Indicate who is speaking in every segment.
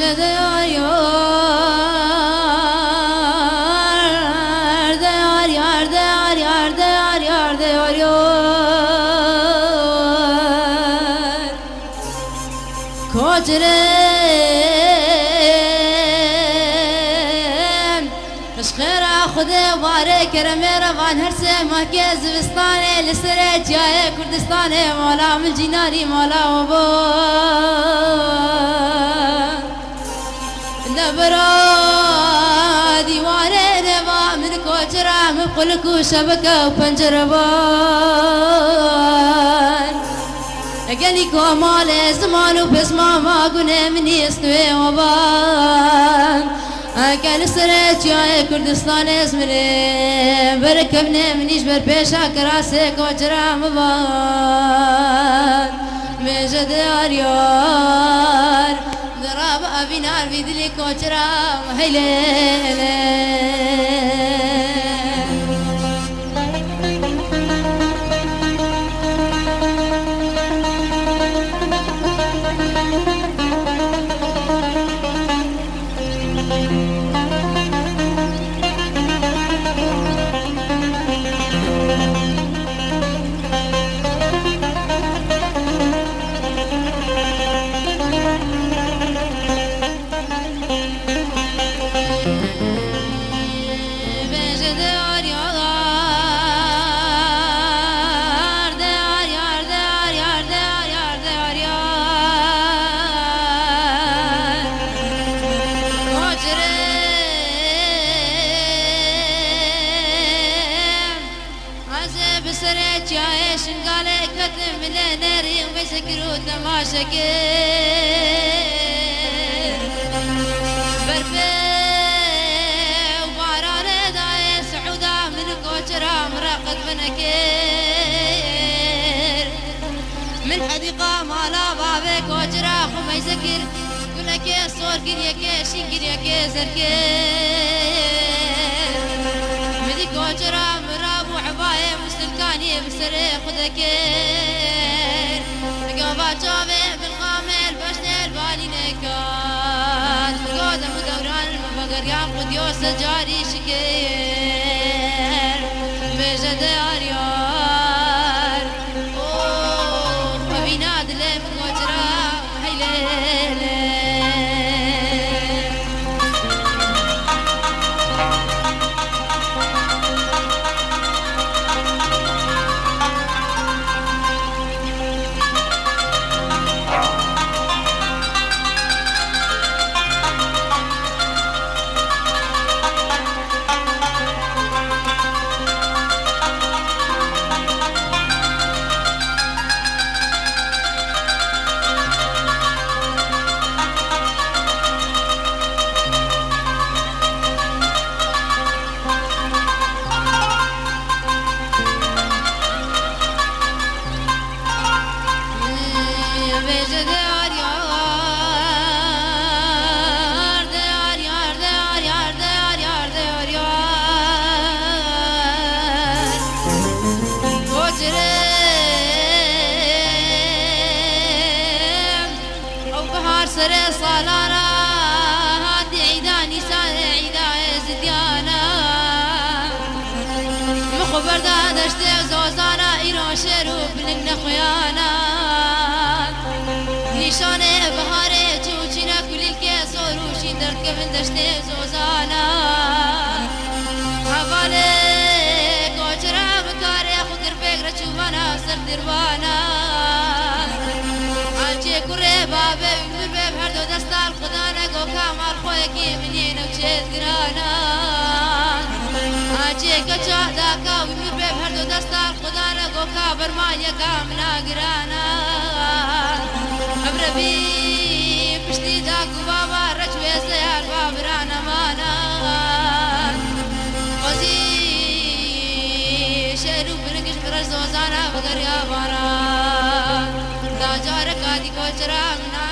Speaker 1: مجد یار یار یار یار یار یار یار یار یار کوچرم مش خير خدا واره کرم روان هر سه ماه که زوستانه لسره جای کردستانه مولا من جیناری مولا و با نبرا دیواره نوا من کوچرم قلق و شبکه و پنجربان اگلی کمال زمان و پس ماما گونه منی استوی و بان اگل سر جای کردستان اسمره برکبنه منیش بر پیشا کراسه کوچرم بان مجد یار یار دراب ابینار بیدلی کوچرم هیله بسرعة جايش قالي كتم مليونيري ومسكرو تماشكير برفي وباراني داي سعودة من كوچرا مراقد بنكير من حديقة مالا بابي كوچرا خمي سكر كلكي صور كريكي شنكريكي زركير مدي كوچرا مرابو عباية مسلكاني بسري خدكير قابا جابي بالقامل بشني البالي نكار قادم دوران المفقر ياخد يوس جاري شكير بجد يار يار اوه وبيناد لي كوچرا هيلي سر صلانا هادي عيداني سار عيدا زديانا مخبر دادشت زوزانا ايرو شرو بلن خيانا نشان بهاره چوچینا کلیل که سروشی در کبن دشت زوزانا حواله کوچرا بکاره خودر فکر چوبانا سر دروانا آنچه کره بابه هر دو دستار خدا نگو کامال خوی کی منی نوچه گرانا آنچه کچا داکا ویمر به هر دو دستار خدا نگو کابر مایا کاملا گرانا ابربی پشتی داکو بابا رجوی زیار بابرانا مانا قضی شهرو برنگش برش زوزانا بگر یابانا دا جارکا دی کوچرا منا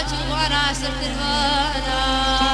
Speaker 1: چوانا سر تروانا